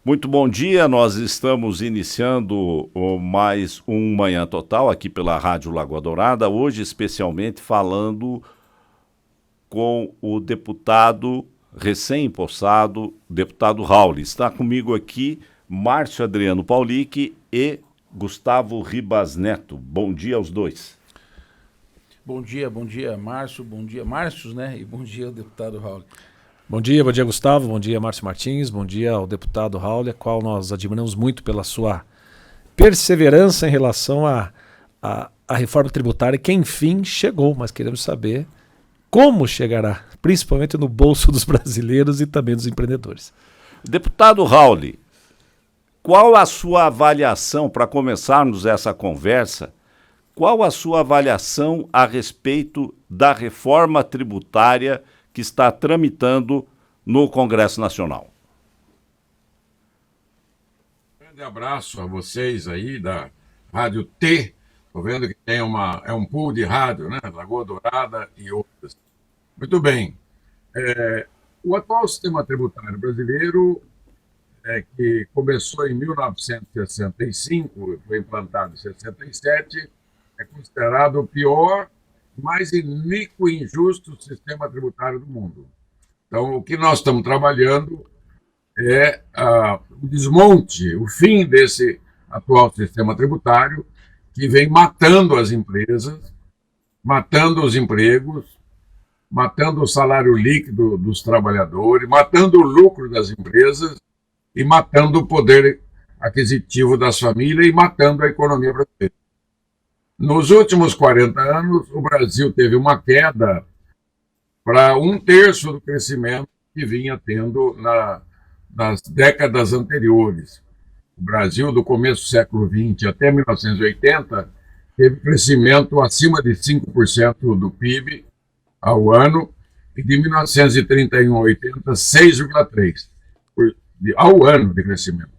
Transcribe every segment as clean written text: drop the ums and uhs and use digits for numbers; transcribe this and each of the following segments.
Muito bom dia, nós estamos iniciando mais um Manhã Total aqui pela Rádio Lagoa Dourada, hoje especialmente falando com o deputado recém-empossado, deputado Raul. Está comigo aqui Márcio Adriano Paulic e Gustavo Ribas Neto. Bom dia aos dois. Bom dia, Márcio, bom dia, Márcios, né? E bom dia, deputado Raul. Bom dia, Gustavo, bom dia, Márcio Martins, bom dia ao deputado Raul, a qual nós admiramos muito pela sua perseverança em relação à reforma tributária, que enfim chegou, mas queremos saber como chegará, principalmente no bolso dos brasileiros e também dos empreendedores. Deputado Raul, qual a sua avaliação, para começarmos essa conversa, qual a sua avaliação a respeito da reforma tributária que está tramitando no Congresso Nacional? Um grande abraço a vocês aí da Rádio T. Estou vendo que tem um pool de rádio, né? Lagoa Dourada e outras. Muito bem. O atual sistema tributário brasileiro, que começou em 1965, foi implantado em 67, é considerado o pior, mais iníquo e injusto sistema tributário do mundo. Então, o que nós estamos trabalhando é o desmonte, o fim desse atual sistema tributário que vem matando as empresas, matando os empregos, matando o salário líquido dos trabalhadores, matando o lucro das empresas e matando o poder aquisitivo das famílias e matando a economia brasileira. Nos últimos 40 anos, o Brasil teve uma queda para 1/3 do crescimento que vinha tendo nas décadas anteriores. O Brasil, do começo do século XX até 1980, teve crescimento acima de 5% do PIB ao ano, e de 1931 a 80, 6,3% ao ano de crescimento.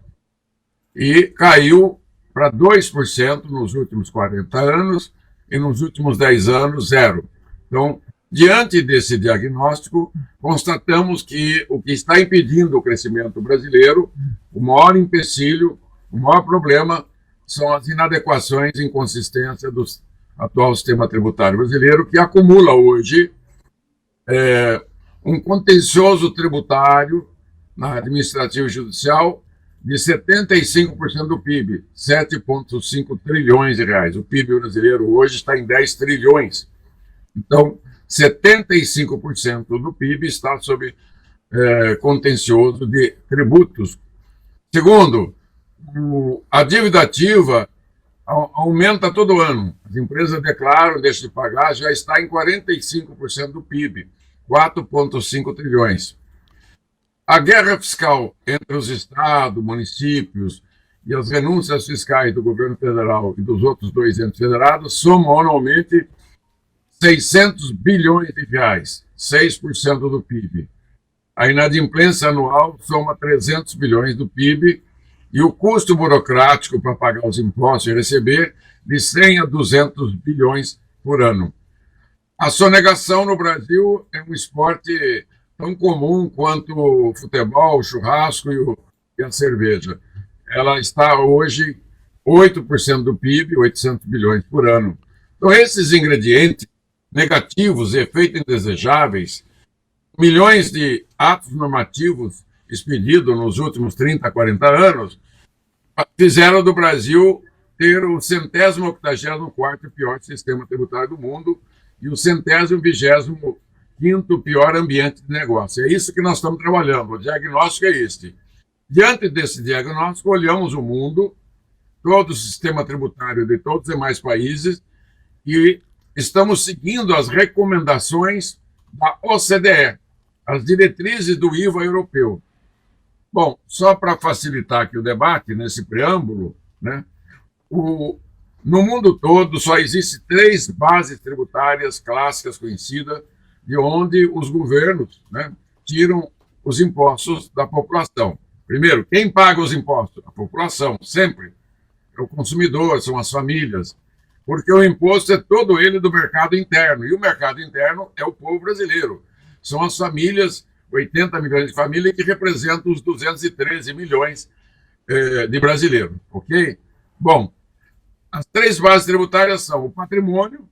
E caiu para 2% nos últimos 40 anos e nos últimos 10 anos, 0%. Então, diante desse diagnóstico, constatamos que o que está impedindo o crescimento brasileiro, o maior empecilho, o maior problema, são as inadequações e inconsistências do atual sistema tributário brasileiro, que acumula hoje um contencioso tributário na administrativa e judicial de 75% do PIB, 7,5 trilhões de reais. O PIB brasileiro hoje está em 10 trilhões. Então, 75% do PIB está sob contencioso de tributos. Segundo, a dívida ativa aumenta todo ano. As empresas declaram, deixam de pagar, já está em 45% do PIB, 4,5 trilhões. A guerra fiscal entre os estados, municípios e as renúncias fiscais do governo federal e dos outros dois entes federados somam anualmente 600 bilhões de reais, 6% do PIB. A inadimplência anual soma 300 bilhões do PIB e o custo burocrático para pagar os impostos e receber de 100 a 200 bilhões por ano. A sonegação no Brasil é um esporte tão comum quanto o futebol, o churrasco e a cerveja. Ela está hoje 8% do PIB, 800 bilhões por ano. Então, esses ingredientes negativos, efeitos indesejáveis, milhões de atos normativos expedidos nos últimos 30, 40 anos, fizeram do Brasil ter o 184º pior sistema tributário do mundo e o 125º pior ambiente de negócio. É isso que nós estamos trabalhando. O diagnóstico é este. Diante desse diagnóstico, olhamos o mundo, todo o sistema tributário de todos os demais países e estamos seguindo as recomendações da OCDE, as diretrizes do IVA europeu. Bom, só para facilitar aqui o debate, nesse preâmbulo, né, no mundo todo só existem 3 bases tributárias clássicas conhecidas, de onde os governos, né, tiram os impostos da população. Primeiro, quem paga os impostos? A população, sempre. É o consumidor, são as famílias. Porque o imposto é todo ele do mercado interno. E o mercado interno é o povo brasileiro. São as famílias 80 milhões de famílias, que representam os 213 milhões de brasileiros, ok? Bom, as três bases tributárias são o patrimônio,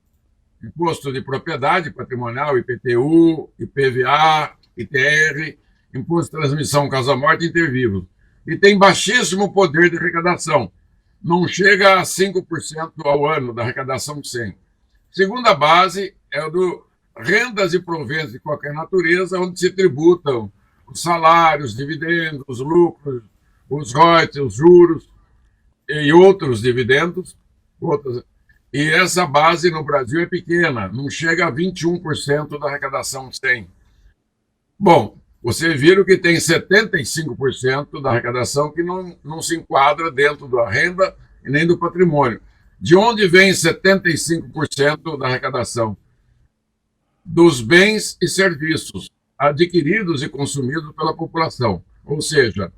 imposto de propriedade patrimonial, IPTU, IPVA, ITR, imposto de transmissão, casa-morte e intervivos. E tem baixíssimo poder de arrecadação, não chega a 5% ao ano da arrecadação de 100. Segunda base é a do rendas e proventos de qualquer natureza, onde se tributam os salários, dividendos, os lucros, os royalties, os juros e outros dividendos. E essa base no Brasil é pequena, não chega a 21% da arrecadação de 100. Bom, vocês viram que tem 75% da arrecadação que não se enquadra dentro da renda e nem do patrimônio. De onde vem 75% da arrecadação? Dos bens e serviços adquiridos e consumidos pela população. Ou seja,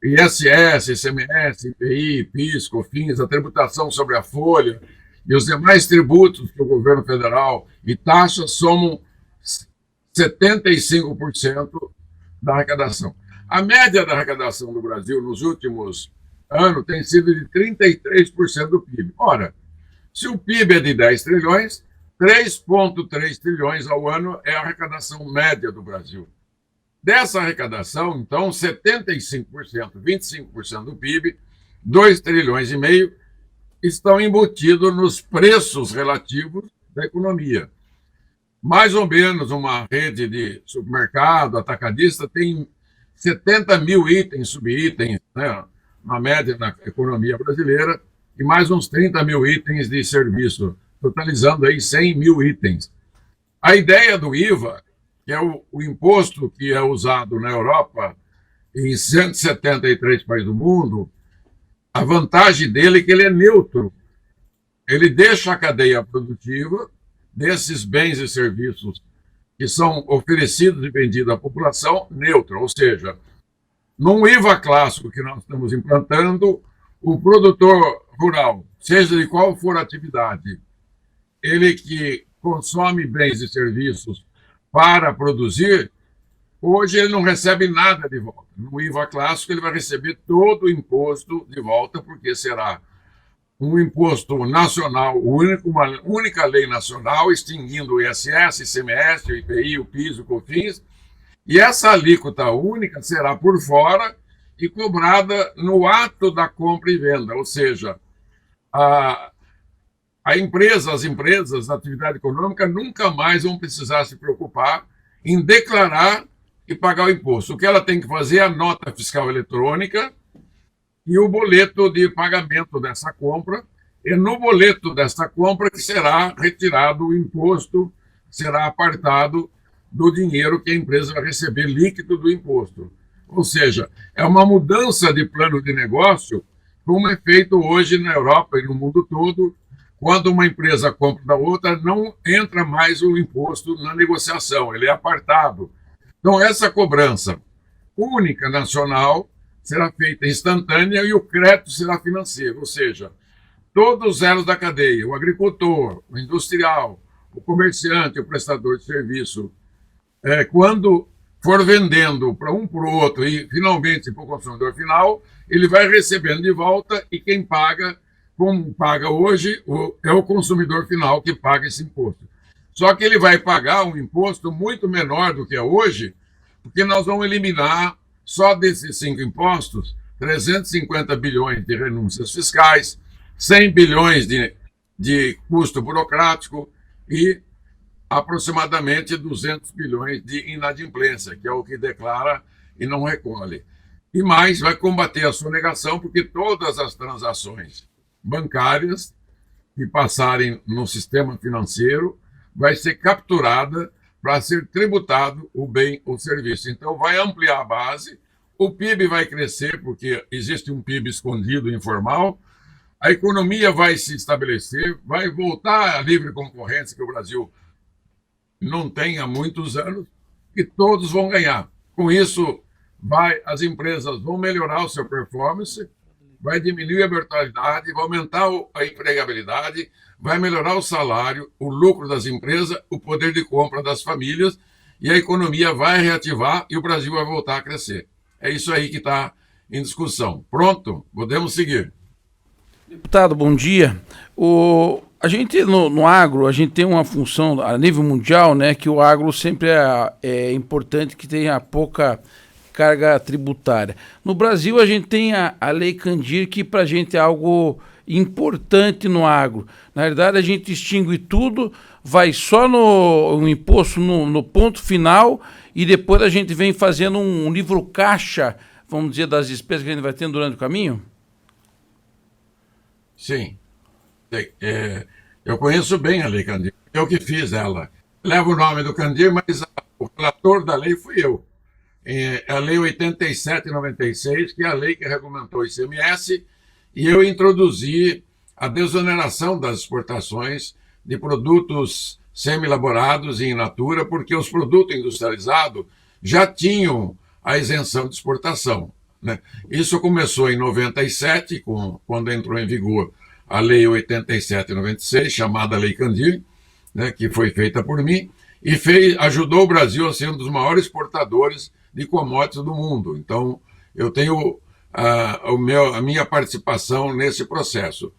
ISS, ICMS, IPI, PIS, COFINS, a tributação sobre a folha e os demais tributos que o governo federal e taxas somam 75% da arrecadação. A média da arrecadação do Brasil nos últimos anos tem sido de 33% do PIB. Ora, se o PIB é de 10 trilhões, 3,3 trilhões ao ano é a arrecadação média do Brasil. Dessa arrecadação, então, 75%, 25% do PIB, 2 trilhões e meio, estão embutidos nos preços relativos da economia. Mais ou menos uma rede de supermercado, atacadista, tem 70 mil itens, subitens, né, na média na economia brasileira, e mais uns 30 mil itens de serviço, totalizando aí 100 mil itens. A ideia do IVA, que é o imposto que é usado na Europa em 173 países do mundo, a vantagem dele é que ele é neutro. Ele deixa a cadeia produtiva desses bens e serviços que são oferecidos e vendidos à população neutra, ou seja, num IVA clássico que nós estamos implantando, o produtor rural, seja de qual for a atividade, ele que consome bens e serviços para produzir, hoje ele não recebe nada de volta. No IVA clássico ele vai receber todo o imposto de volta, porque será um imposto nacional, uma única lei nacional, extinguindo o ISS, ICMS, o IPI, o PIS, o COFINS, e essa alíquota única será por fora e cobrada no ato da compra e venda, ou seja, as empresas da atividade econômica nunca mais vão precisar se preocupar em declarar e pagar o imposto. O que ela tem que fazer é a nota fiscal eletrônica e o boleto de pagamento dessa compra, e no boleto dessa compra que será retirado o imposto, será apartado do dinheiro que a empresa vai receber líquido do imposto. Ou seja, é uma mudança de plano de negócio, como é feito hoje na Europa e no mundo todo. Quando uma empresa compra da outra, não entra mais o imposto na negociação, ele é apartado. Então, essa cobrança única nacional será feita instantânea e o crédito será financeiro, ou seja, todos os elos da cadeia, o agricultor, o industrial, o comerciante, o prestador de serviço, quando for vendendo para um para o outro e finalmente para o consumidor final, ele vai recebendo de volta e quem paga, como paga hoje, é o consumidor final que paga esse imposto. Só que ele vai pagar um imposto muito menor do que é hoje, porque nós vamos eliminar, só desses 5 impostos, 350 bilhões de renúncias fiscais, 100 bilhões de custo burocrático e aproximadamente 200 bilhões de inadimplência, que é o que declara e não recolhe. E mais, vai combater a sonegação, porque todas as transações bancárias que passarem no sistema financeiro vai ser capturada para ser tributado o bem ou serviço. Então, vai ampliar a base, o PIB vai crescer, porque existe um PIB escondido, informal, a economia vai se estabelecer, vai voltar à livre concorrência que o Brasil não tem há muitos anos, e todos vão ganhar. Com isso, as empresas vão melhorar o seu performance, vai diminuir a mortalidade, vai aumentar a empregabilidade, vai melhorar o salário, o lucro das empresas, o poder de compra das famílias, e a economia vai reativar e o Brasil vai voltar a crescer. É isso aí que está em discussão. Pronto? Podemos seguir. Deputado, bom dia. A gente no agro, a gente tem uma função a nível mundial, né, que o agro sempre é importante que tenha pouca carga tributária. No Brasil, a gente tem a Lei Candir, que para a gente é algo importante no agro. Na verdade, a gente extingue tudo, vai só no imposto no ponto final e depois a gente vem fazendo um livro caixa, vamos dizer, das despesas que a gente vai tendo durante o caminho? Sim. Eu conheço bem a Lei Candir. Eu que fiz ela. Leva o nome do Candir, mas o relator da lei fui eu. A Lei 87/96, que é a lei que regulamentou o ICMS, e eu introduzi a desoneração das exportações de produtos semi-elaborados e in natura, porque os produtos industrializados já tinham a isenção de exportação, né? Isso começou em 97, quando entrou em vigor a Lei 87/96, chamada Lei Candir, né, que foi feita por mim, e ajudou o Brasil a ser um dos maiores exportadores de commodities do mundo. Então, eu tenho a minha participação nesse processo.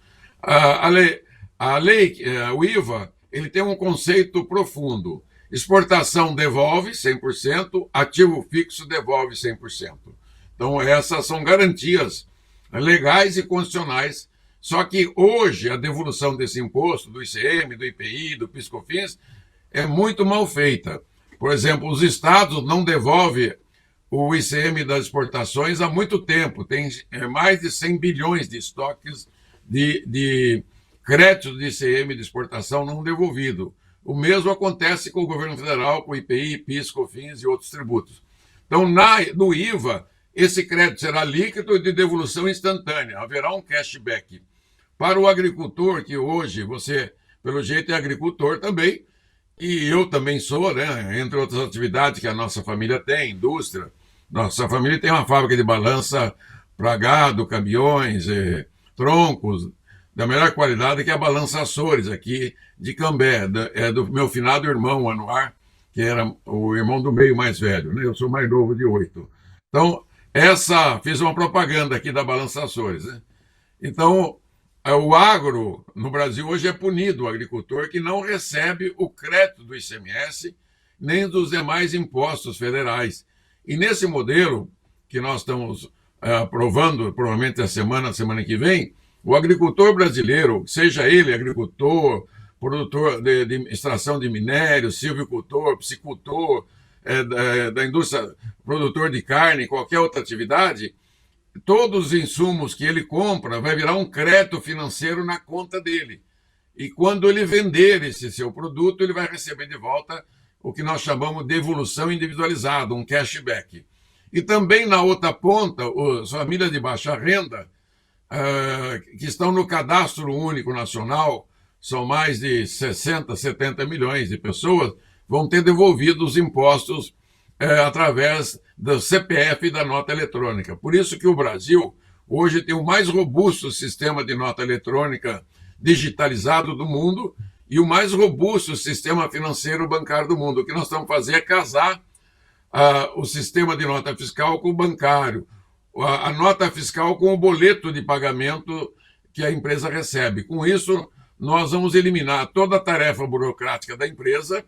O IVA, ele tem um conceito profundo. Exportação devolve 100%, ativo fixo devolve 100%. Então, essas são garantias legais e constitucionais. Só que hoje a devolução desse imposto, do ICM, do IPI, do PIS/COFINS, é muito mal feita. Por exemplo, os estados não devolvem o ICM das exportações há muito tempo. Tem mais de 100 bilhões de estoques de créditos de ICM de exportação não devolvido. O mesmo acontece com o governo federal, com o IPI, PIS, COFINS e outros tributos. Então, no IVA, esse crédito será líquido e de devolução instantânea. Haverá um cashback. Para o agricultor, que hoje você, pelo jeito, é agricultor também, e eu também sou, né? Entre outras atividades que a nossa família tem, indústria. Nossa família tem uma fábrica de balança para gado, caminhões, troncos, da melhor qualidade, que é a Balança Açores, aqui de Cambé. É do meu finado irmão, Anuar, que era o irmão do meio mais velho, né? Eu sou mais novo de 8. Então, fiz uma propaganda aqui da Balança Açores, né? Então, o agro no Brasil hoje é punido, o agricultor que não recebe o crédito do ICMS nem dos demais impostos federais. E nesse modelo que nós estamos aprovando, provavelmente a semana que vem, o agricultor brasileiro, seja ele agricultor, produtor de extração de minério, silvicultor, piscicultor, da indústria, produtor de carne, qualquer outra atividade, todos os insumos que ele compra vai virar um crédito financeiro na conta dele. E quando ele vender esse seu produto, ele vai receber de volta o que nós chamamos de devolução individualizada, um cashback. E também na outra ponta, as famílias de baixa renda, que estão no Cadastro Único Nacional, são mais de 60, 70 milhões de pessoas, vão ter devolvido os impostos através do CPF e da nota eletrônica. Por isso que o Brasil hoje tem o mais robusto sistema de nota eletrônica digitalizado do mundo e o mais robusto sistema financeiro bancário do mundo. O que nós estamos fazendo é casar o sistema de nota fiscal com o bancário, a nota fiscal com o boleto de pagamento que a empresa recebe. Com isso, nós vamos eliminar toda a tarefa burocrática da empresa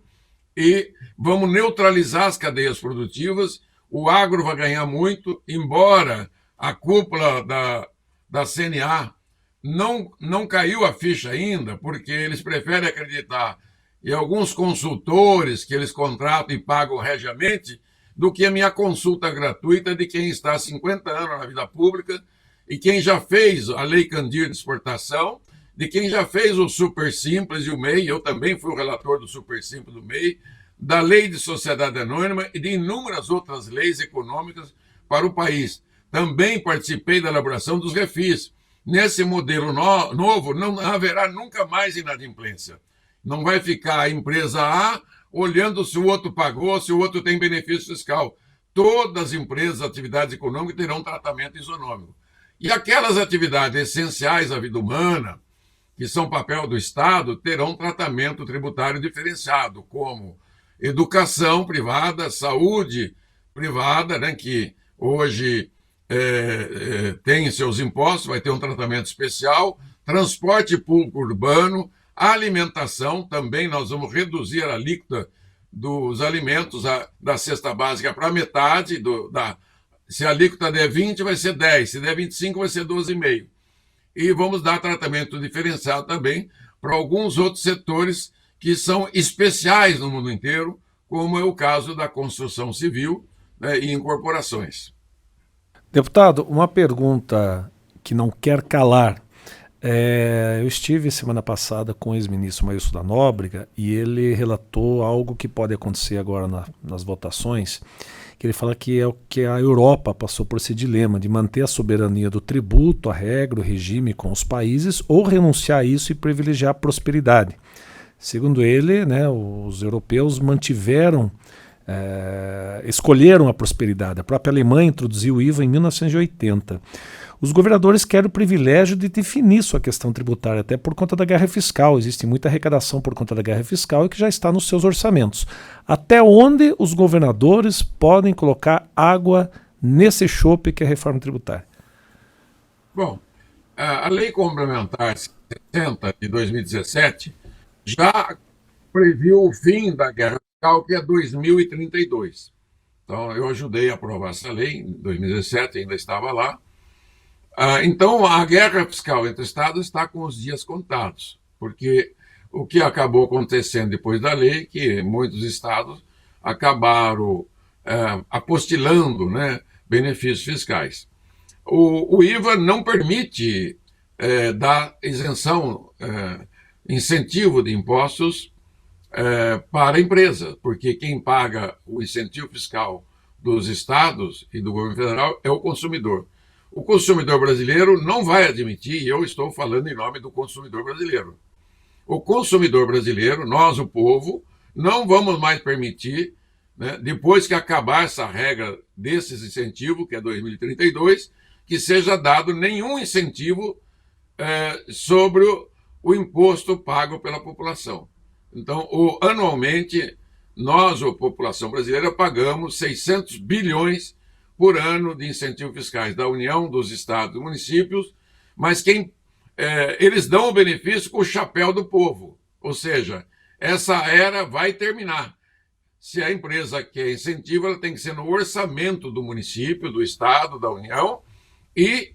e vamos neutralizar as cadeias produtivas. O agro vai ganhar muito, embora a cúpula da CNA não caiu a ficha ainda, porque eles preferem acreditar em alguns consultores que eles contratam e pagam regiamente, do que a minha consulta gratuita de quem está há 50 anos na vida pública e quem já fez a Lei Candir de exportação, de quem já fez o Super Simples e o MEI, eu também fui o relator do Super Simples do MEI, da Lei de Sociedade Anônima e de inúmeras outras leis econômicas para o país. Também participei da elaboração dos refis. Nesse modelo novo, não haverá nunca mais inadimplência. Não vai ficar a empresa A olhando se o outro pagou, se o outro tem benefício fiscal. Todas as empresas, atividades econômicas terão tratamento isonômico. E aquelas atividades essenciais à vida humana, que são papel do Estado, terão tratamento tributário diferenciado, como educação privada, saúde privada, né, que hoje tem seus impostos, vai ter um tratamento especial, transporte público urbano, alimentação, também nós vamos reduzir a alíquota dos alimentos da cesta básica para metade, se a alíquota der 20, vai ser 10, se der 25, vai ser 12,5. E vamos dar tratamento diferenciado também para alguns outros setores que são especiais no mundo inteiro, como é o caso da construção civil, né, e incorporações. Deputado, uma pergunta que não quer calar. Eu estive semana passada com o ex-ministro Maílson da Nóbrega e ele relatou algo que pode acontecer agora nas votações, que ele fala que é o que a Europa passou por esse dilema de manter a soberania do tributo, a regra, o regime com os países ou renunciar a isso e privilegiar a prosperidade. Segundo ele, né, os europeus escolheram a prosperidade. A própria Alemanha introduziu o IVA em 1980. Os governadores querem o privilégio de definir sua questão tributária, até por conta da guerra fiscal. Existe muita arrecadação por conta da guerra fiscal e que já está nos seus orçamentos. Até onde os governadores podem colocar água nesse chope que é a reforma tributária? Bom, a Lei Complementar 60 de 2017 já previu o fim da guerra fiscal, que é 2032. Então, eu ajudei a aprovar essa lei em 2017, ainda estava lá. Então, a guerra fiscal entre estados está com os dias contados, porque o que acabou acontecendo depois da lei é que muitos estados acabaram apostilando, né, benefícios fiscais. O IVA não permite dar isenção, incentivo de impostos para a empresa, porque quem paga o incentivo fiscal dos estados e do governo federal é o consumidor. O consumidor brasileiro não vai admitir, e eu estou falando em nome do consumidor brasileiro. O consumidor brasileiro, nós, o povo, não vamos mais permitir, né, depois que acabar essa regra desses incentivos, que é 2032, que seja dado nenhum incentivo sobre o imposto pago pela população. Então, anualmente, nós, a população brasileira, pagamos 600 bilhões por ano de incentivos fiscais da União, dos estados, dos municípios, mas eles dão o benefício com o chapéu do povo. Ou seja, essa era vai terminar. Se a empresa quer incentivo, ela tem que ser no orçamento do município, do estado, da União e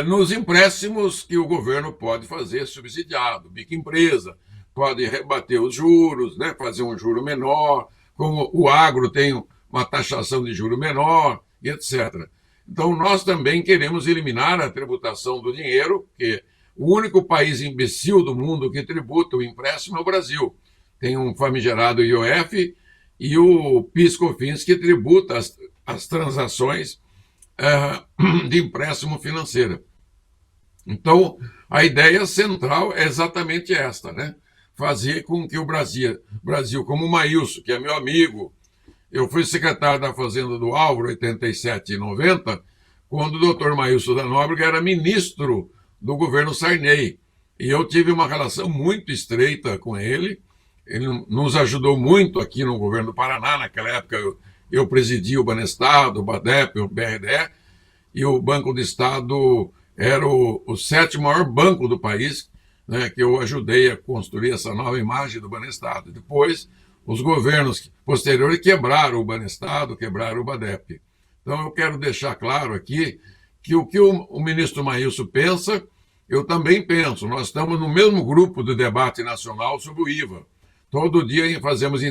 nos empréstimos que o governo pode fazer subsidiado, microempresa, pode rebater os juros, né, fazer um juro menor, como o agro tem uma taxação de juro menor, e etc. Então, nós também queremos eliminar a tributação do dinheiro, que o único país imbecil do mundo que tributa o empréstimo é o Brasil. Tem um famigerado IOF e o PIS/COFINS que tributa as transações de empréstimo financeiro. Então, a ideia central é exatamente esta, né? Fazer com que o Brasil, como o Maílson, que é meu amigo, eu fui secretário da Fazenda do Álvaro, 87 e 90, quando o doutor Maílson da Nóbrega era ministro do governo Sarney. E eu tive uma relação muito estreita com ele. Ele nos ajudou muito aqui no governo do Paraná. Naquela época eu presidia o Banestado, o BADEP, o BRDE, e o Banco do Estado era o 7º maior banco do país, né, que eu ajudei a construir essa nova imagem do Banestado. Depois, os governos posteriores quebraram o Banestado, quebraram o BADEP. Então, eu quero deixar claro aqui que o que o ministro Maílson pensa, eu também penso. Nós estamos no mesmo grupo de debate nacional sobre o IVA. Todo dia fazemos...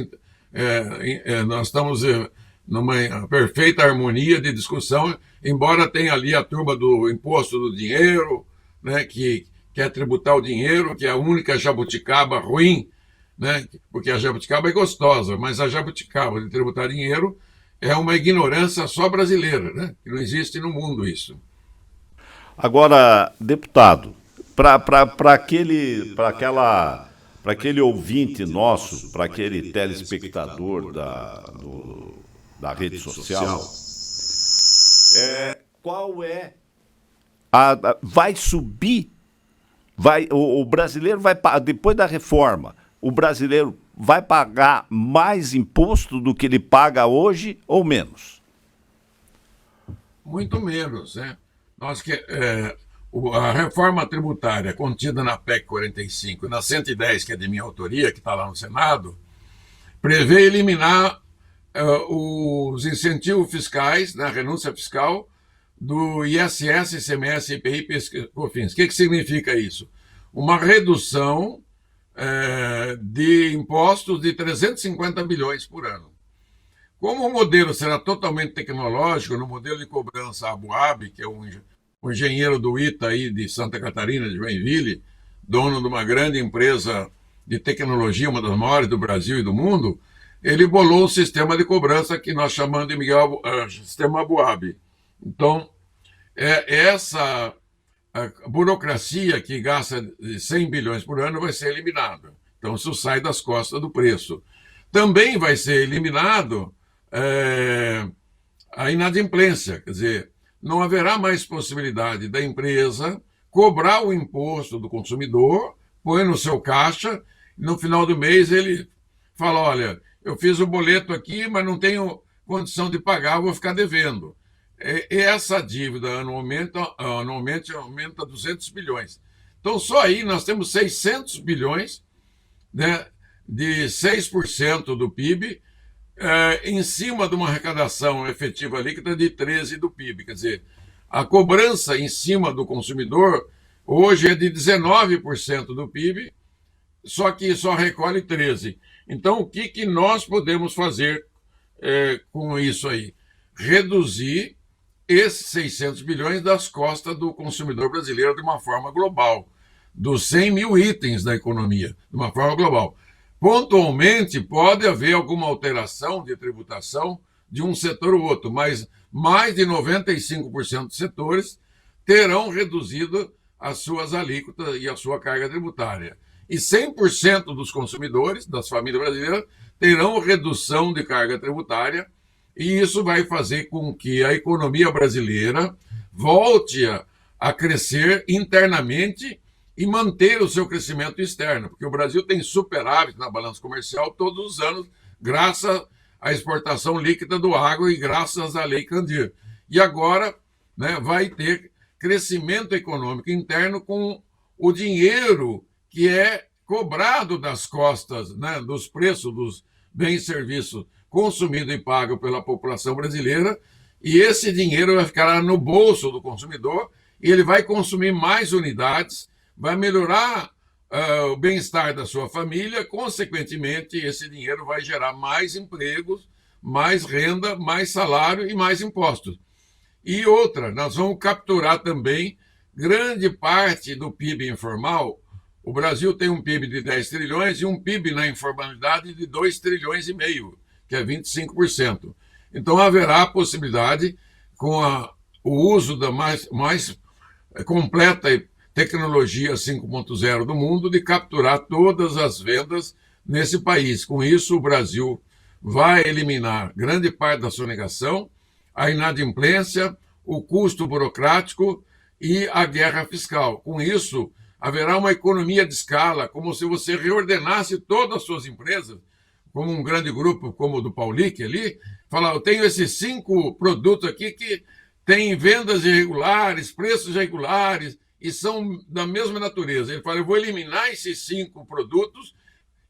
nós estamos numa perfeita harmonia de discussão, embora tenha ali a turma do imposto do dinheiro, né, que quer tributar o dinheiro, que é a única jabuticaba ruim, né? Porque a jabuticaba é gostosa, mas a jabuticaba de tributar dinheiro é uma ignorância só brasileira, né? Que não existe no mundo isso. Agora, deputado, para aquele ouvinte nosso, para aquele telespectador da rede social, qual é vai subir, o brasileiro vai, depois da reforma, o brasileiro vai pagar mais imposto do que ele paga hoje ou menos? Muito menos, né? A reforma tributária contida na PEC 45 e na 110, que é de minha autoria, que está lá no Senado, prevê eliminar os incentivos fiscais, né, a renúncia fiscal, do ISS, ICMS, IPI, PIS, COFINS. O que significa isso? Uma redução de impostos de 350 bilhões por ano. Como o modelo será totalmente tecnológico, no modelo de cobrança Abu Dhabi, que é um engenheiro do ITA aí de Santa Catarina, de Joinville, dono de uma grande empresa de tecnologia, uma das maiores do Brasil e do mundo, ele bolou o sistema de cobrança que nós chamamos de sistema Abu Dhabi. Então, essa burocracia que gasta 100 bilhões por ano vai ser eliminada. Então, isso sai das costas do preço. Também vai ser eliminado a inadimplência, quer dizer, não haverá mais possibilidade da empresa cobrar o imposto do consumidor, põe no seu caixa, e no final do mês ele fala, olha, eu fiz o boleto aqui, mas não tenho condição de pagar, vou ficar devendo. Essa dívida anualmente aumenta 200 bilhões. Então, só aí nós temos 600 bilhões, né, de 6% do PIB, em cima de uma arrecadação efetiva líquida de 13% do PIB. Quer dizer, a cobrança em cima do consumidor hoje é de 19% do PIB, só que só recolhe 13%. Então, o que nós podemos fazer com isso aí? Reduzir esses 600 bilhões das costas do consumidor brasileiro de uma forma global, dos 100 mil itens da economia, de uma forma global. Pontualmente, pode haver alguma alteração de tributação de um setor ou outro, mas mais de 95% dos setores terão reduzido as suas alíquotas e a sua carga tributária. E 100% dos consumidores, das famílias brasileiras, terão redução de carga tributária, e isso vai fazer com que a economia brasileira volte a crescer internamente e manter o seu crescimento externo, porque o Brasil tem superávit na balança comercial todos os anos, graças à exportação líquida do agro e graças à Lei Candir. E agora, né, vai ter crescimento econômico interno com o dinheiro que é cobrado das costas, né, dos preços dos bens e serviços consumidos e pagos pela população brasileira, e esse dinheiro vai ficar no bolso do consumidor e ele vai consumir mais unidades, vai melhorar o bem-estar da sua família, consequentemente, esse dinheiro vai gerar mais empregos, mais renda, mais salário e mais impostos. E outra, nós vamos capturar também grande parte do PIB informal. O Brasil tem um PIB de 10 trilhões e um PIB na informalidade de 2,5 trilhões, que é 25%. Então, haverá a possibilidade, com o uso da mais completa tecnologia 5.0 do mundo, de capturar todas as vendas nesse país. Com isso, o Brasil vai eliminar grande parte da sonegação, a inadimplência, o custo burocrático e a guerra fiscal. Com isso, haverá uma economia de escala, como se você reordenasse todas as suas empresas, como um grande grupo como o do Paulic ali, falar, eu tenho esses 5 produtos aqui que têm vendas irregulares, preços irregulares, e são da mesma natureza. Ele fala, eu vou eliminar esses 5 produtos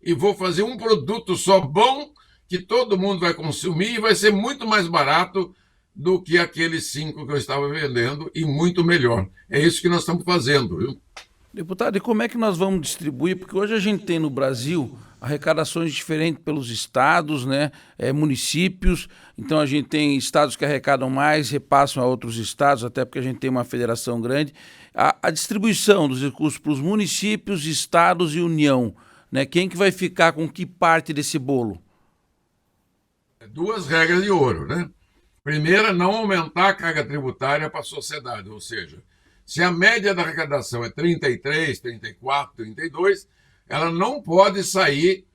e vou fazer um produto só bom que todo mundo vai consumir e vai ser muito mais barato do que aqueles 5 que eu estava vendendo e muito melhor. É isso que nós estamos fazendo, viu? Deputado, e como é que nós vamos distribuir? Porque hoje a gente tem no Brasil arrecadações diferentes pelos estados, né, municípios. Então a gente tem estados que arrecadam mais, repassam a outros estados, até porque a gente tem uma federação grande. A distribuição dos recursos para os municípios, estados e União, né, quem que vai ficar com que parte desse bolo? 2 regras de ouro, né? Primeira, não aumentar a carga tributária para a sociedade, ou seja, se a média da arrecadação é 33, 34, 32, ela não pode sair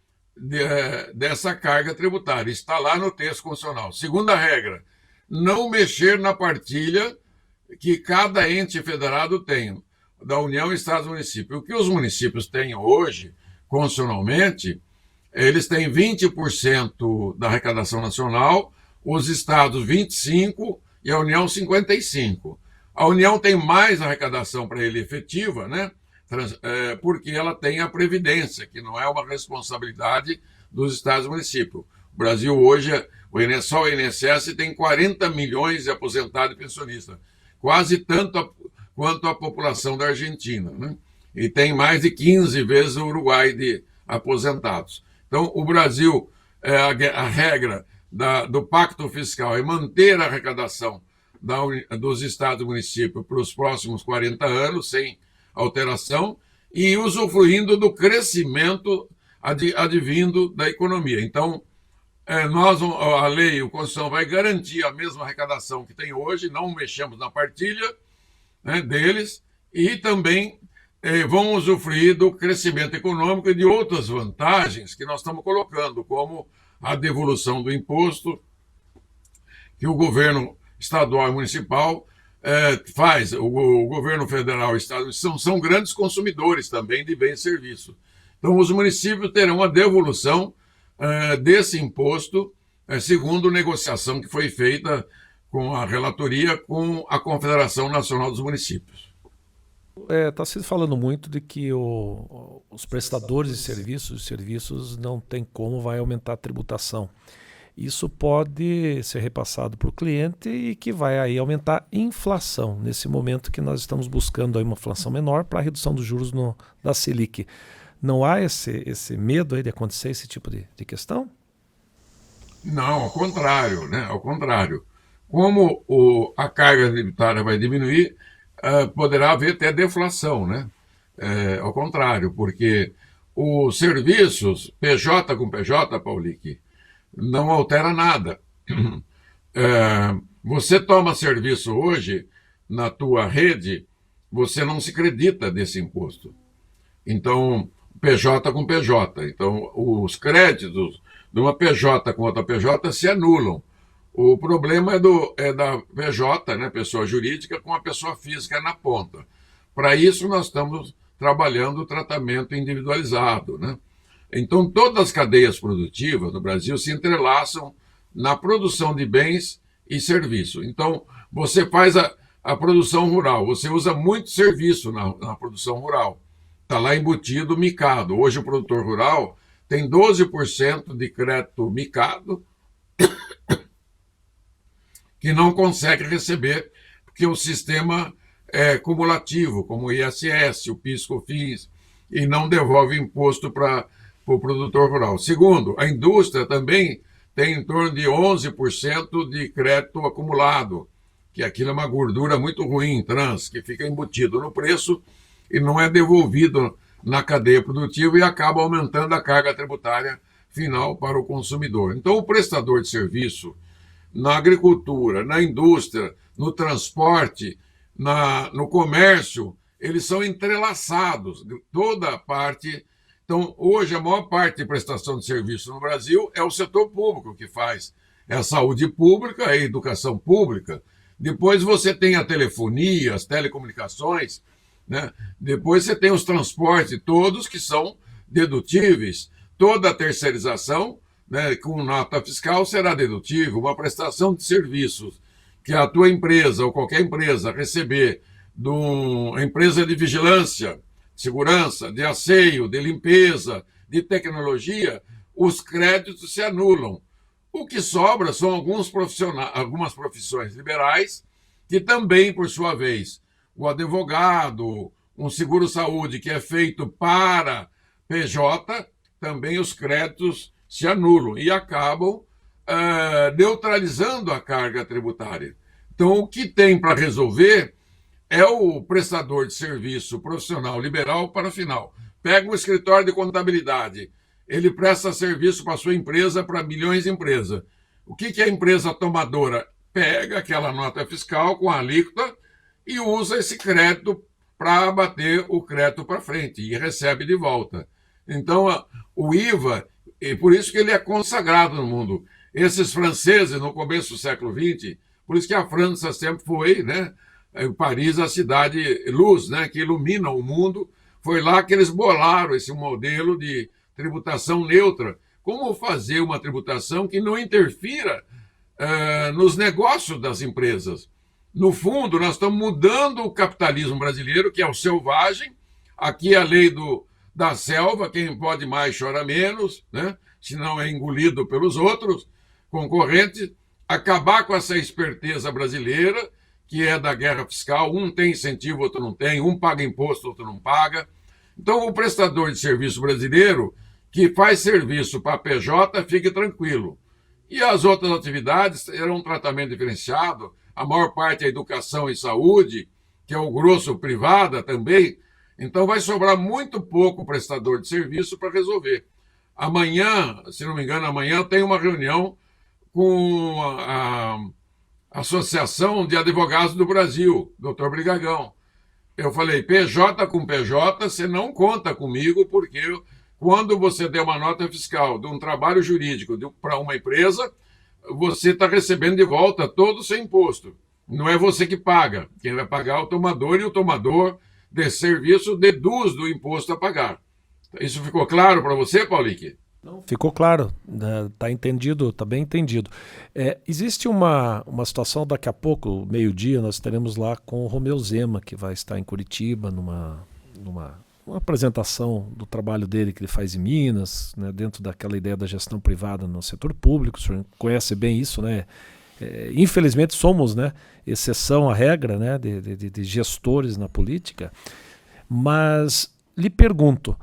dessa carga tributária. Está lá no texto constitucional. Segunda regra, não mexer na partilha que cada ente federado tem, da União, Estados e Municípios. O que os municípios têm hoje, constitucionalmente, eles têm 20% da arrecadação nacional, os estados 25% e a União 55%. A União tem mais arrecadação para ele efetiva, né? Porque ela tem a Previdência, que não é uma responsabilidade dos estados e municípios. O Brasil hoje, só o INSS tem 40 milhões de aposentados e pensionistas, quase tanto quanto a população da Argentina, né? E tem mais de 15 vezes o Uruguai de aposentados. Então, o Brasil, a regra do pacto fiscal é manter a arrecadação dos estados e municípios para os próximos 40 anos, sem alteração, e usufruindo do crescimento advindo da economia. Então, a lei, a Constituição vai garantir a mesma arrecadação que tem hoje, não mexemos na partilha, né, deles, e também vão usufruir do crescimento econômico e de outras vantagens que nós estamos colocando, como a devolução do imposto, que o governo estadual e municipal faz. O governo federal e o estado são grandes consumidores também de bens e serviços. Então, os municípios terão a devolução desse imposto, segundo negociação que foi feita com a relatoria com a Confederação Nacional dos Municípios. Está se falando muito de que os prestadores de serviços não tem como vai aumentar a tributação. Isso pode ser repassado para o cliente e que vai aí aumentar a inflação, nesse momento que nós estamos buscando aí uma inflação menor para a redução dos juros da Selic. Não há esse medo aí de acontecer esse tipo de questão? Não, ao contrário, né? Ao contrário. Como a carga tributária vai diminuir, poderá haver até deflação, né? Ao contrário, porque os serviços PJ com PJ, Paulique, não altera nada. Você toma serviço hoje na tua rede, você não se acredita desse imposto. Então, PJ com PJ. Então, os créditos de uma PJ com outra PJ se anulam. O problema é da PJ, né, pessoa jurídica, com a pessoa física na ponta. Para isso, nós estamos trabalhando o tratamento individualizado, né? Então, todas as cadeias produtivas no Brasil se entrelaçam na produção de bens e serviços. Então, você faz a produção rural, você usa muito serviço na produção rural. Está lá embutido o micado. Hoje, o produtor rural tem 12% de crédito micado que não consegue receber, porque o sistema é cumulativo, como o ISS, o PIS/COFINS, e não devolve imposto para o produtor rural. Segundo, a indústria também tem em torno de 11% de crédito acumulado, que aquilo é uma gordura muito ruim, trans, que fica embutido no preço e não é devolvido na cadeia produtiva e acaba aumentando a carga tributária final para o consumidor. Então, o prestador de serviço na agricultura, na indústria, no transporte, no comércio, eles são entrelaçados, toda a parte. Então, hoje, a maior parte de prestação de serviço no Brasil é o setor público que faz. É a saúde pública, é a educação pública. Depois você tem a telefonia, as telecomunicações, né? Depois você tem os transportes, todos que são dedutíveis. Toda a terceirização, né, com nota fiscal será dedutível. Uma prestação de serviços que a tua empresa ou qualquer empresa receber de uma empresa de vigilância, segurança, de asseio, de limpeza, de tecnologia, os créditos se anulam. O que sobra são algumas profissões liberais que também, por sua vez, o advogado, um seguro-saúde que é feito para PJ, também os créditos se anulam e acabam neutralizando a carga tributária. Então, o que tem para resolver é o prestador de serviço profissional liberal para final. Pega um escritório de contabilidade, ele presta serviço para a sua empresa, para milhões de empresas. O que a empresa tomadora pega aquela nota fiscal com a alíquota e usa esse crédito para abater o crédito para frente e recebe de volta. Então, o IVA, e por isso que ele é consagrado no mundo. Esses franceses, no começo do século XX, por isso que a França sempre foi, né, Paris, a cidade luz, né, que ilumina o mundo. Foi lá que eles bolaram esse modelo de tributação neutra, como fazer uma tributação que não interfira nos negócios das empresas. No fundo, nós estamos mudando o capitalismo brasileiro, que é o selvagem. Aqui é a lei da selva, quem pode mais chora menos, né? Se não é engolido pelos outros concorrentes. Acabar com essa esperteza brasileira, que é da guerra fiscal, um tem incentivo, outro não tem, um paga imposto, outro não paga. Então, o prestador de serviço brasileiro que faz serviço para a PJ, fique tranquilo. E as outras atividades terão um tratamento diferenciado, a maior parte é educação e saúde, que é o grosso privada também. Então, vai sobrar muito pouco prestador de serviço para resolver. Amanhã, se não me engano, amanhã tem uma reunião com a Associação de Advogados do Brasil, doutor Brigagão. Eu falei, PJ com PJ, você não conta comigo, porque quando você der uma nota fiscal de um trabalho jurídico para uma empresa, você está recebendo de volta todo o seu imposto. Não é você que paga. Quem vai pagar é o tomador, e o tomador desse serviço deduz do imposto a pagar. Isso ficou claro para você, Paulique? Não, ficou claro, está entendido, está bem entendido. Existe uma situação, daqui a pouco, meio-dia, nós estaremos lá com o Romeu Zema, que vai estar em Curitiba, numa apresentação do trabalho dele que ele faz em Minas, né, dentro daquela ideia da gestão privada no setor público. O senhor conhece bem isso, né? Infelizmente somos, né, exceção à regra, né, de gestores na política, mas lhe pergunto,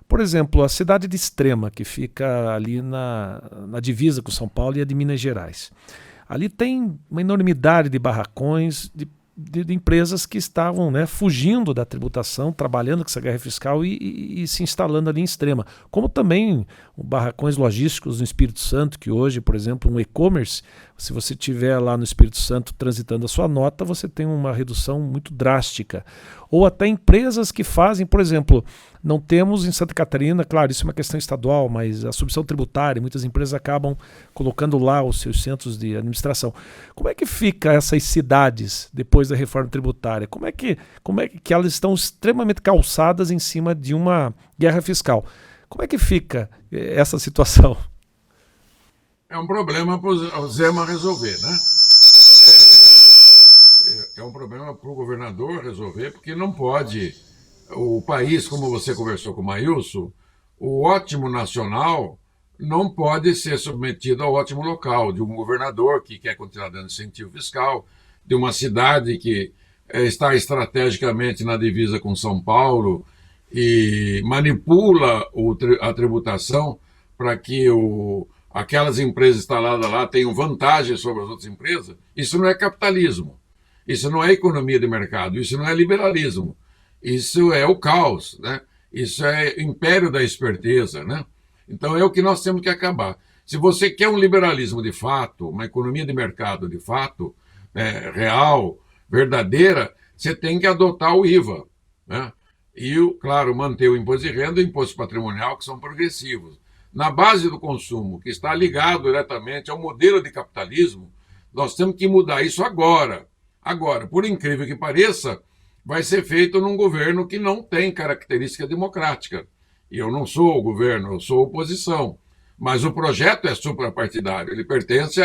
por exemplo, a cidade de Extrema, que fica ali na divisa com São Paulo e a de Minas Gerais. Ali tem uma enormidade de barracões de empresas que estavam, né, fugindo da tributação, trabalhando com essa guerra fiscal e se instalando ali em Extrema. Como também barracões logísticos no Espírito Santo, que hoje, por exemplo, um e-commerce, se você estiver lá no Espírito Santo transitando a sua nota, você tem uma redução muito drástica. Ou até empresas que fazem, por exemplo, não temos em Santa Catarina, claro, isso é uma questão estadual, mas a submissão tributária, muitas empresas acabam colocando lá os seus centros de administração. Como é que fica essas cidades depois da reforma tributária? Como é que elas estão extremamente calçadas em cima de uma guerra fiscal? Como é que fica essa situação? É um problema para o Zema resolver, né? É um problema para o governador resolver, porque não pode. O país, como você conversou com o Maílson, o ótimo nacional não pode ser submetido ao ótimo local, de um governador que quer continuar dando incentivo fiscal, de uma cidade que está estrategicamente na divisa com São Paulo e manipula a tributação para que aquelas empresas instaladas lá tenham vantagem sobre as outras empresas. Isso não é capitalismo, isso não é economia de mercado, isso não é liberalismo. Isso é o caos, né? Isso é império da esperteza, né? Então é o que nós temos que acabar. Se você quer um liberalismo de fato, uma economia de mercado de fato, real, verdadeira, você tem que adotar o IVA, né? E, claro, manter o imposto de renda e o imposto patrimonial, que são progressivos. Na base do consumo, que está ligado diretamente ao modelo de capitalismo, nós temos que mudar isso agora. Agora, por incrível que pareça, vai ser feito num governo que não tem característica democrática. E eu não sou o governo, eu sou oposição. Mas o projeto é suprapartidário, ele pertence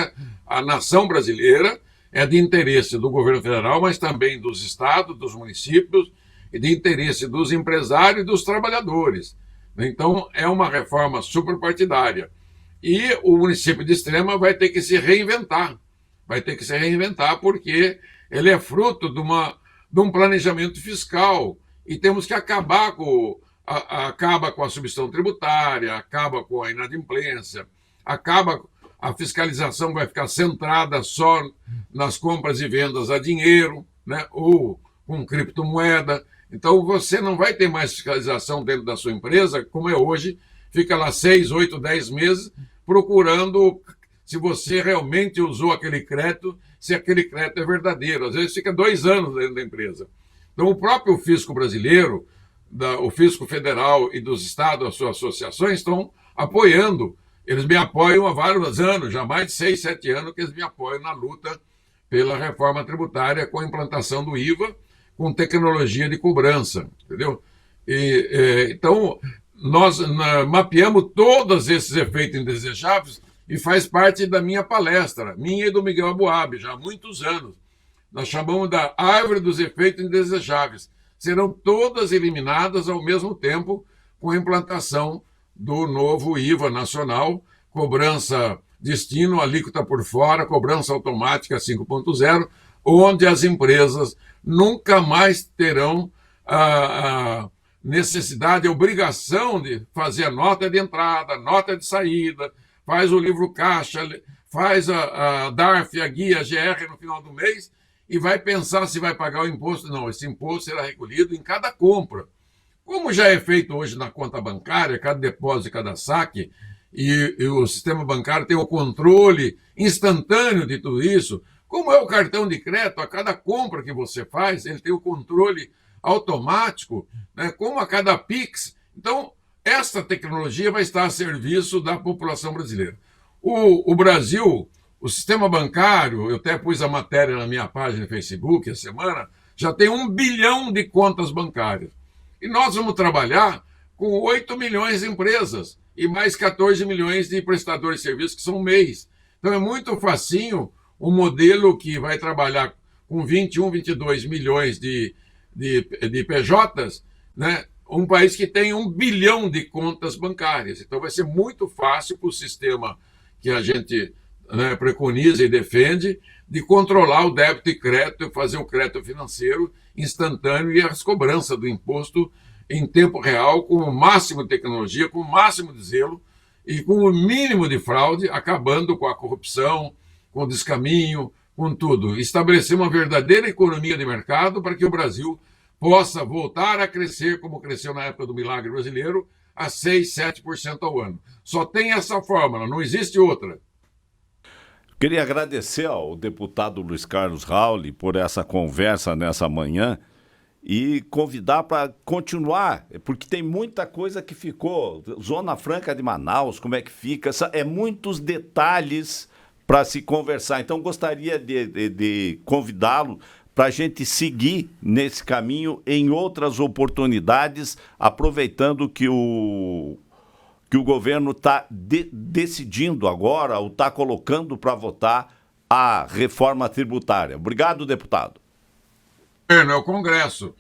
à nação brasileira, é de interesse do governo federal, mas também dos estados, dos municípios, e de interesse dos empresários e dos trabalhadores. Então, é uma reforma suprapartidária. E o município de Extrema vai ter que se reinventar. Vai ter que se reinventar porque ele é fruto de um planejamento fiscal, e temos que acabar com a submissão tributária, acaba com a inadimplência, a fiscalização vai ficar centrada só nas compras e vendas a dinheiro, né, ou com criptomoeda. Então você não vai ter mais fiscalização dentro da sua empresa, como é hoje, fica lá 6, 8, 10 meses procurando se você realmente usou aquele crédito, se aquele crédito é verdadeiro. Às vezes fica 2 anos dentro da empresa. Então, o próprio fisco brasileiro, o fisco federal e dos estados, as suas associações, estão apoiando. Eles me apoiam há vários anos, já há mais de 6, 7 anos que eles me apoiam na luta pela reforma tributária com a implantação do IVA, com tecnologia de cobrança, entendeu? Então, nós mapeamos todos esses efeitos indesejáveis e faz parte da minha palestra, minha e do Miguel Aboab, já há muitos anos. Nós chamamos da árvore dos efeitos indesejáveis. Serão todas eliminadas ao mesmo tempo com a implantação do novo IVA nacional, cobrança destino, alíquota por fora, cobrança automática 5.0, onde as empresas nunca mais terão a necessidade, a obrigação de fazer a nota de entrada, nota de saída, faz o livro caixa, faz a DARF, a guia, a GR no final do mês e vai pensar se vai pagar o imposto. Não, esse imposto será recolhido em cada compra. Como já é feito hoje na conta bancária, cada depósito e cada saque, e o sistema bancário tem o controle instantâneo de tudo isso, como é o cartão de crédito, a cada compra que você faz, ele tem o controle automático, né, como a cada Pix. Então, essa tecnologia vai estar a serviço da população brasileira. O Brasil, o sistema bancário, eu até pus a matéria na minha página no Facebook essa semana, já tem 1 bilhão de contas bancárias. E nós vamos trabalhar com 8 milhões de empresas e mais 14 milhões de prestadores de serviços, que são MEIs. Então é muito facinho um modelo que vai trabalhar com 21, 22 milhões de PJs, né? Um país que tem 1 bilhão de contas bancárias. Então vai ser muito fácil para o sistema que a gente, né, preconiza e defende de controlar o débito e crédito, fazer o crédito financeiro instantâneo e as cobranças do imposto em tempo real, com o máximo de tecnologia, com o máximo de zelo e com o mínimo de fraude, acabando com a corrupção, com o descaminho, com tudo. Estabelecer uma verdadeira economia de mercado para que o Brasil possa voltar a crescer, como cresceu na época do Milagre Brasileiro, a 6%, 7% ao ano. Só tem essa fórmula, não existe outra. Queria agradecer ao deputado Luiz Carlos Rauli por essa conversa nessa manhã e convidar para continuar, porque tem muita coisa que ficou. Zona Franca de Manaus, como é que fica? Muitos detalhes para se conversar. Então, gostaria de convidá-lo para a gente seguir nesse caminho em outras oportunidades, aproveitando que o governo está decidindo agora, ou está colocando para votar a reforma tributária. Obrigado, deputado. É o Congresso.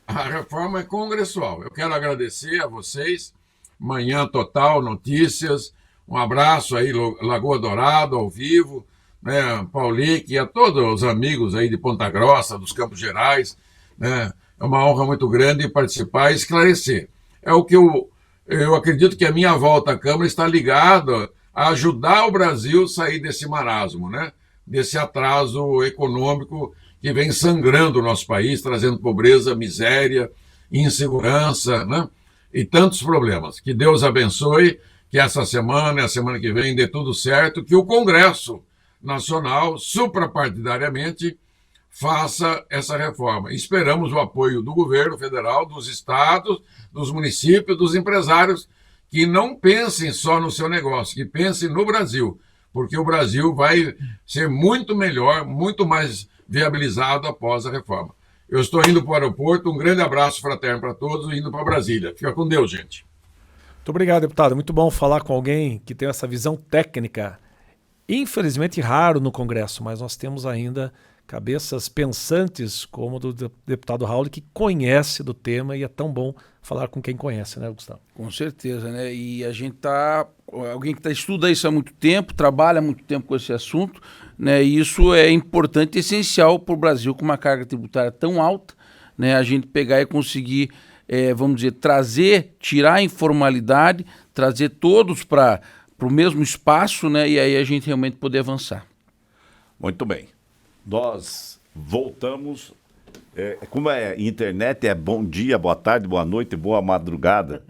A reforma é congressual. Eu quero agradecer a vocês. Manhã Total Notícias. Um abraço aí, Lagoa Dourada, ao vivo, né, Paulique, e a todos os amigos aí de Ponta Grossa, dos Campos Gerais. Né? É uma honra muito grande participar e esclarecer. É o que eu acredito que a minha volta à Câmara está ligada a ajudar o Brasil a sair desse marasmo, né? Desse atraso econômico que vem sangrando o nosso país, trazendo pobreza, miséria, insegurança, né? E tantos problemas. Que Deus abençoe, que essa semana e a semana que vem dê tudo certo, que o Congresso Nacional, suprapartidariamente, faça essa reforma. Esperamos o apoio do governo federal, dos estados, dos municípios, dos empresários, que não pensem só no seu negócio, que pensem no Brasil, porque o Brasil vai ser muito melhor, muito mais viabilizado após a reforma. Eu estou indo para o aeroporto, um grande abraço fraterno para todos, indo para Brasília. Fica com Deus, gente. Muito obrigado, deputado. Muito bom falar com alguém que tem essa visão técnica. Infelizmente raro no Congresso, mas nós temos ainda cabeças pensantes como o do deputado Raul, que conhece do tema, e é tão bom falar com quem conhece, né, Gustavo? Com certeza, né? E a gente alguém que estuda isso há muito tempo, trabalha há muito tempo com esse assunto, né? E isso é importante e essencial para o Brasil, com uma carga tributária tão alta, né? A gente pegar e conseguir, vamos dizer, tirar a informalidade, trazer todos para o mesmo espaço, né? E aí a gente realmente poder avançar. Muito bem. Nós voltamos. Como é internet, é bom dia, boa tarde, boa noite, boa madrugada.